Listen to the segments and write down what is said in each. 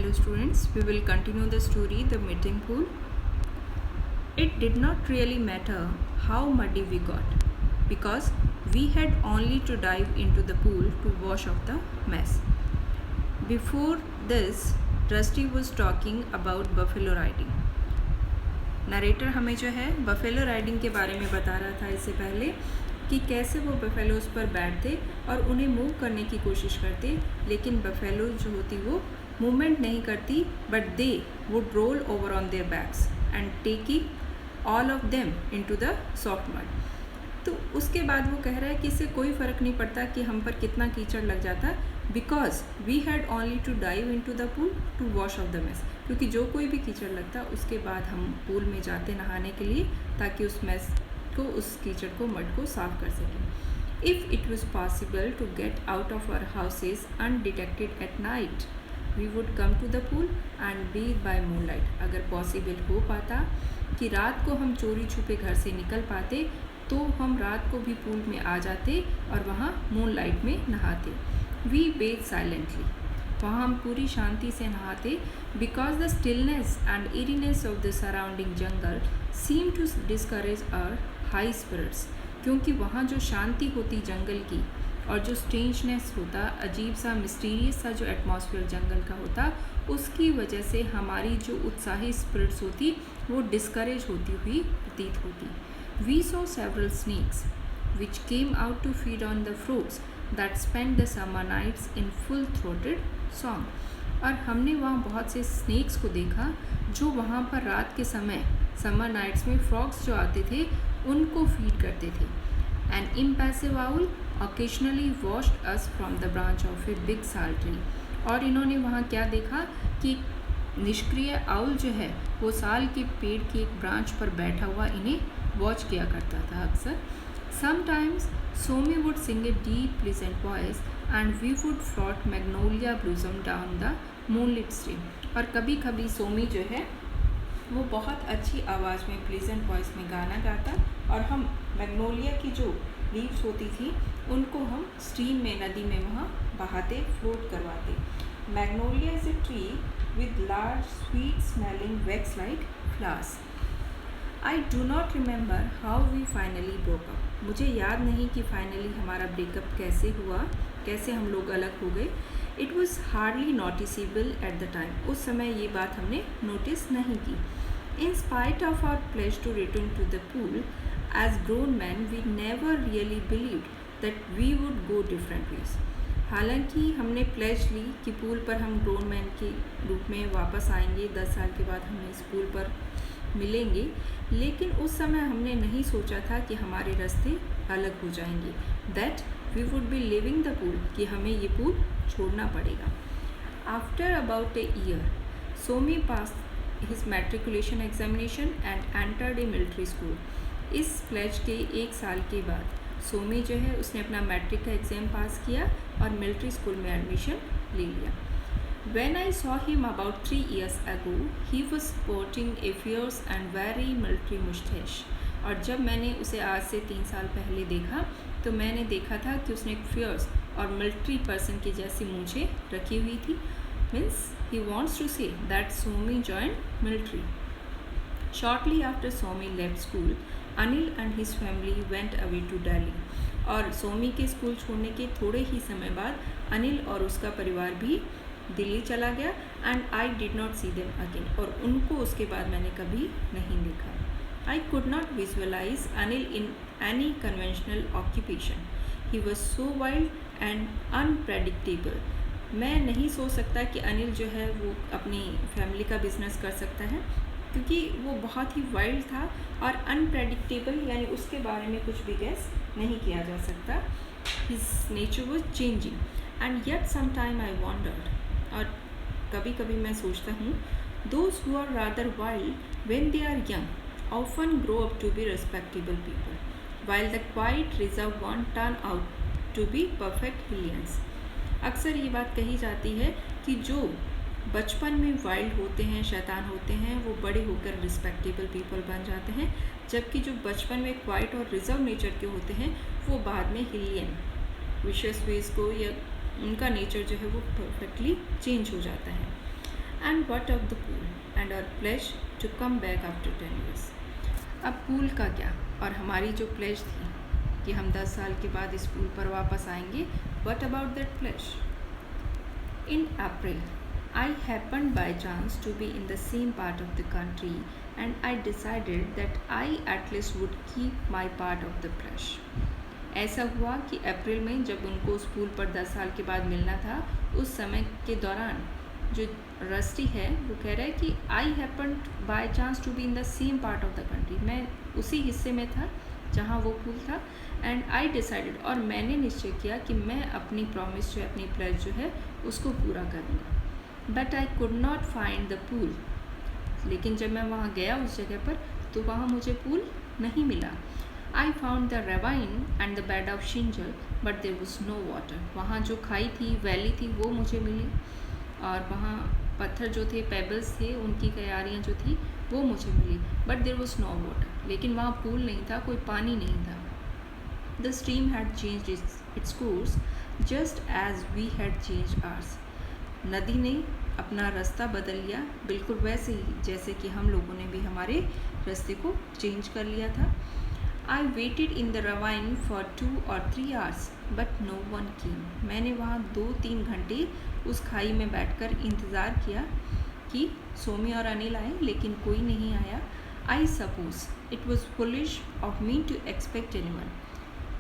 Hello students, we will continue the story The Meeting Pool. It did not really matter how muddy we got because we had only to dive into the pool to wash off the mess. Before this, Rusty was talking about buffalo riding. Narrator हमें जो है buffalo riding के बारे में बता रहा था इससे पहले कि कैसे वो बफेलोज पर बैठते और उन्हें मूव करने की कोशिश करते, लेकिन बफेलो जो होती वो मूवमेंट नहीं करती, but they would roll over on their backs and taking all of them into the soft mud. तो उसके बाद वो कह रहा है कि इससे कोई फ़र्क नहीं पड़ता कि हम पर कितना कीचड़ लग जाता, because we had only to dive into the pool to wash off the mess. क्योंकि जो कोई भी कीचड़ लगता उसके बाद हम पूल में जाते नहाने के लिए ताकि उस मेस को, उस कीचड़ को, मड को साफ कर सकें. If it was possible to get out of our houses undetected at night we would come to the pool and bathe by moonlight. अगर पॉसिबल हो पाता कि रात को हम चोरी छुपे घर से निकल पाते तो हम रात को भी पूल में आ जाते और वहाँ मूनलाइट में नहाते. वी बेथ साइलेंटली, वहाँ हम पूरी शांति से नहाते, because the stillness and eeriness of the surrounding jungle seem to discourage our high spirits. क्योंकि वहाँ जो शांति होती जंगल की और जो स्ट्रेंजनेस होता, अजीब सा मिस्टीरियस सा जो एटमॉस्फेयर जंगल का होता, उसकी वजह से हमारी जो उत्साही स्पिरिट्स होती वो डिस्करेज होती हुई प्रतीत होती. We saw several snakes which came out to feed on the fruits that spend the summer nights in full throated song. और हमने वहाँ बहुत से स्नेक्स को देखा जो वहाँ पर रात के समय समर नाइट्स में फ्रॉग्स जो आते थे उनको फीड करते थे. An impassive owl occasionally watched us from the branch of a big sal tree. और इन्होंने वहाँ क्या देखा कि निष्क्रिय आउल जो है वो साल के पेड़ की एक ब्रांच पर बैठा हुआ इन्हें वॉच किया करता था अक्सर. Sometimes Somi would sing a deep pleasant voice and we would float magnolia blossom down the moonlit stream. और कभी कभी सोमी जो है वो बहुत अच्छी आवाज़ में प्लीजेंट वॉइस में गाना गाता और हम मैग्नोलिया की जो लीव्स होती थी उनको हम स्ट्रीम में, नदी में वहाँ बहाते, फ्लोट करवाते. Magnolia is a tree with large sweet smelling wax like flowers. I do not remember how we finally broke up. मुझे याद नहीं कि फाइनली हमारा ब्रेकअप कैसे हुआ, कैसे हम लोग अलग हो गए. It was hardly noticeable at the time. उस समय ये बात हमने नोटिस नहीं की. In spite of our pledge to return to the pool as grown man we never really believed that we would go different ways. हालांकि हमने pledge ली कि पूल पर हम ग्रोन मैन के रूप में वापस आएंगे, 10 साल के बाद हम इस पूल पर मिलेंगे, लेकिन उस समय हमने नहीं सोचा था कि हमारे रास्ते अलग हो जाएंगे. That we would be leaving the pool, कि हमें ये पूल छोड़ना पड़ेगा. After about a year Somi pass his matriculation examination and entered a military school. इस प्लेज के 1 साल के बाद सोमी जो है उसने अपना मैट्रिक का एग्ज़ाम पास किया और मिलिट्री स्कूल में एडमिशन ले लिया. When I saw him about 3 years ago, he was sporting a fierce and very military mustache. और जब मैंने उसे आज से 3 साल पहले देखा तो मैंने देखा था कि उसने एक फियर्स और मिलिट्री पर्सन की जैसी मूंछें रखी हुई थी. Means he wants to say that Somi joined military. Shortly after Somi left school, Anil and his family went away to Delhi. और सोमी के स्कूल छोड़ने के थोड़े ही समय बाद अनिल और उसका परिवार भी दिल्ली चला गया. And I did not see them again. और उनको उसके बाद मैंने कभी नहीं देखा. I could not visualize Anil in any conventional occupation. He was so wild and unpredictable. मैं नहीं सोच सकता कि अनिल जो है वो अपनी फैमिली का बिजनेस कर सकता है, क्योंकि वो बहुत ही वाइल्ड था और अनप्रेडिक्टेबल, यानी उसके बारे में कुछ भी गेस नहीं किया जा सकता. His nature was changing and yet some time I wondered. और कभी कभी मैं सोचता हूँ, those who are rather wild when they are young often grow up to be respectable people, while the quite reserve one turn out to be perfect hellions. अक्सर ये बात कही जाती है कि जो बचपन में वाइल्ड होते हैं, शैतान होते हैं, वो बड़े होकर रिस्पेक्टेबल पीपल बन जाते हैं, जबकि जो बचपन में क्वाइट और रिजर्व नेचर के होते हैं वो बाद में हिलियन, विशियस वेज को, या उनका नेचर जो है वो परफेक्टली चेंज हो जाता है. And what of the pool and our pledge to come back after 10 years? अब पूल का क्या और हमारी जो प्लेज थी कि हम 10 साल के बाद इस पूल पर वापस आएंगे. What about that pledge? In April, I happened by chance to be in the same part of the country and I decided that I at least would keep my part of the pledge. ऐसा हुआ कि अप्रैल में जब उनको उस pool पर 10 साल के बाद मिलना था, उस समय के दौरान जो रस्टी है वो कह रहा है कि I happen by chance to be in the same part of the country. मैं उसी हिस्से में था जहाँ वो पूल था. एंड आई डिसाइडेड, और मैंने निश्चय किया कि मैं अपनी प्रॉमिस जो है, अपनी प्लेज जो है उसको पूरा करूँगा. But I could not find the pool. लेकिन जब मैं वहाँ गया उस जगह पर तो वहाँ मुझे पूल नहीं मिला. I found the ravine and the bed of shingle but there was no water. वहाँ जो खाई थी, वैली थी, वो मुझे मिली और वहाँ पत्थर जो थे, पेबल्स थे, उनकी क्यारियाँ जो थी वो मुझे मिली. But there was no water. लेकिन वहाँ पूल नहीं था, कोई पानी नहीं था. The stream had changed its course just as we had changed ours. नदी ने अपना रास्ता बदल लिया बिल्कुल वैसे ही जैसे कि हम लोगों ने भी हमारे रास्ते को चेंज कर लिया था. I waited in the ravine for 2 or 3 hours but no one came. मैंने वहाँ 2-3 घंटे उस खाई में बैठकर इंतज़ार किया कि सोमी और अनिल आए, लेकिन कोई नहीं आया. I suppose it was foolish of me to expect anyone.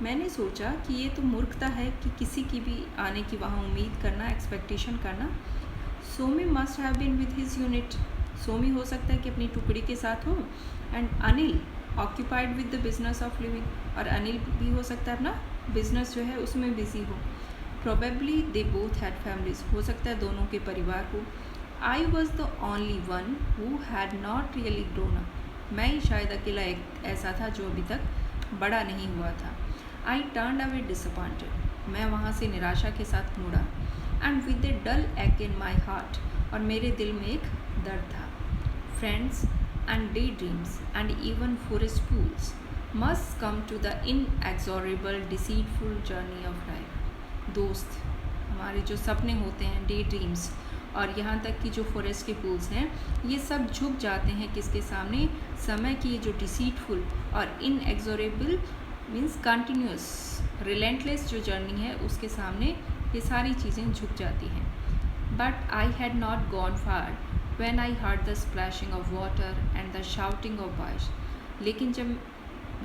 मैंने सोचा कि ये तो मूर्खता है कि किसी की भी आने की वहाँ उम्मीद करना, एक्सपेक्टेशन करना. Somi must have been with his unit. Somi हो सकता है कि अपनी टुकड़ी के साथ हो, and Anil occupied with the business of living. और अनिल भी हो सकता है अपना बिजनेस जो है उसमें बिजी हो. Probably they both had families. हो सकता है दोनों के परिवार हो. I was the only one who had not really grown up. मैं ही शायद अकेला एक ऐसा था जो अभी तक बड़ा नहीं हुआ था. I turn away disappointed. मैं वहाँ से निराशा के साथ मुड़ा. एंड विद ए डल एक इन माई हार्ट. और मेरे दिल में एक दर्द था. Friends and daydreams and even forest pools must come to the inexorable deceitful journey of life. दोस्त, हमारे जो सपने होते हैं, डे ड्रीम्स, और यहाँ तक कि जो फॉरेस्ट के पूल्स हैं, ये सब झुक जाते हैं किसके सामने? समय की जो डिसीटफुल और इनएक्सोरेबल मीन्स कंटिन्यूस रिलेंटलेस जो जर्नी है उसके सामने ये सारी चीज़ें झुक जाती हैं. But I had not gone far when I heard the splashing of water and the shouting of boys. लेकिन जब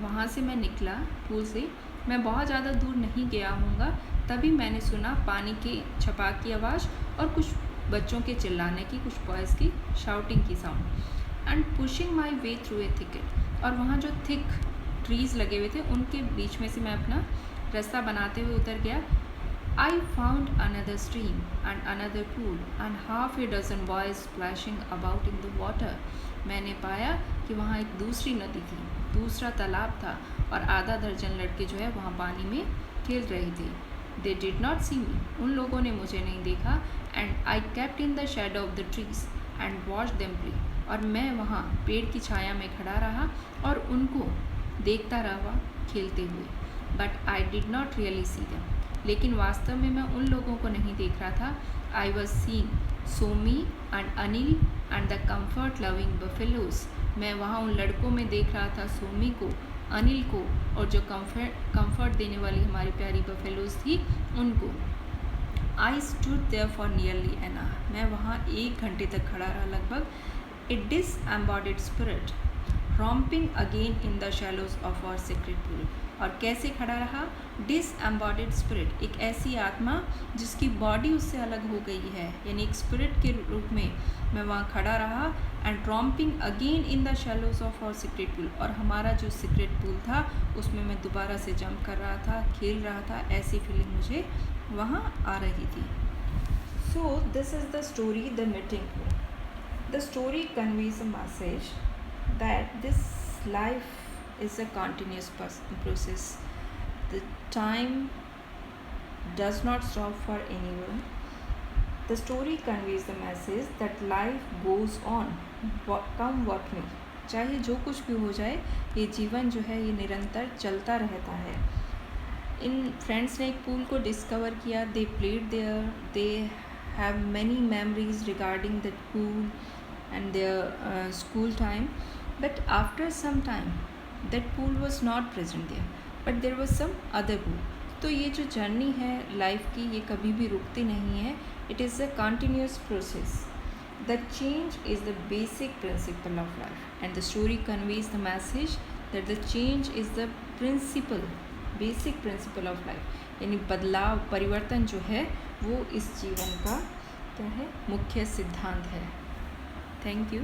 वहाँ से मैं निकला पूल से, मैं बहुत ज़्यादा दूर नहीं गया हूँगा, तभी मैंने सुना पानी के छपाक की आवाज़ और कुछ बच्चों के चिल्लाने की, कुछ बॉयज़ की शाउटिंग की sound. And pushing my way through a thicket. और वहाँ जो थिक ट्रीज़ लगे हुए थे उनके बीच में से मैं अपना रास्ता बनाते हुए उतर गया. I found another stream and another pool and half a dozen boys splashing about in the water. मैंने पाया कि वहाँ एक दूसरी नदी थी, दूसरा तालाब था और आधा दर्जन लड़के जो है वहाँ पानी में खेल रहे थे. They did not see me. उन लोगों ने मुझे नहीं देखा. And I kept in the shadow of the trees and watched them play. और मैं वहाँ पेड़ की छाया में खड़ा रहा और उनको देखता रहा खेलते हुए. But I did not really see them. लेकिन वास्तव में मैं उन लोगों को नहीं देख रहा था. I was seeing Somi and Anil and the comfort loving buffaloes. मैं वहाँ उन लड़कों में देख रहा था सोमी को, अनिल को, और जो कम्फर्ट देने वाली हमारी प्यारी बफेलोज थी उनको. I stood there for nearly an hour. मैं वहाँ 1 घंटे तक खड़ा रहा लगभग. A disembodied spirit romping again in the shallows of our secret pool. और कैसे खड़ा रहा? डिसएम्बॉडिड स्पिरिट, एक ऐसी आत्मा जिसकी बॉडी उससे अलग हो गई है, यानी एक स्पिरिट के रूप में मैं वहाँ खड़ा रहा. And romping again in the shallows of our secret pool. और हमारा जो सीक्रेट पूल था उसमें मैं दोबारा से जंप कर रहा था, खेल रहा था. ऐसी फीलिंग मुझे वहाँ आ रही थी. So this is the story the meeting pool. The story conveys a message that this life is a continuous process. The time does not stop for anyone. The story conveys the message that life goes on, come what may. चाहे जो कुछ भी हो जाए, ये जीवन जो है ये निरंतर चलता रहता है. इन फ्रेंड्स ने एक पूल को डिस्कवर किया. They played there, they have many memories regarding that pool and their school time, but after some time that pool was not present there, but there was some other pool. तो ये जो journey है life की, ये कभी भी रुकती नहीं है. It is a continuous process. The change is the basic principle of life and the story conveys the message that the change is the principle, basic principle of life. यानी बदलाव, परिवर्तन जो है वो इस जीवन का क्या है, मुख्य सिद्धांत है. Thank you.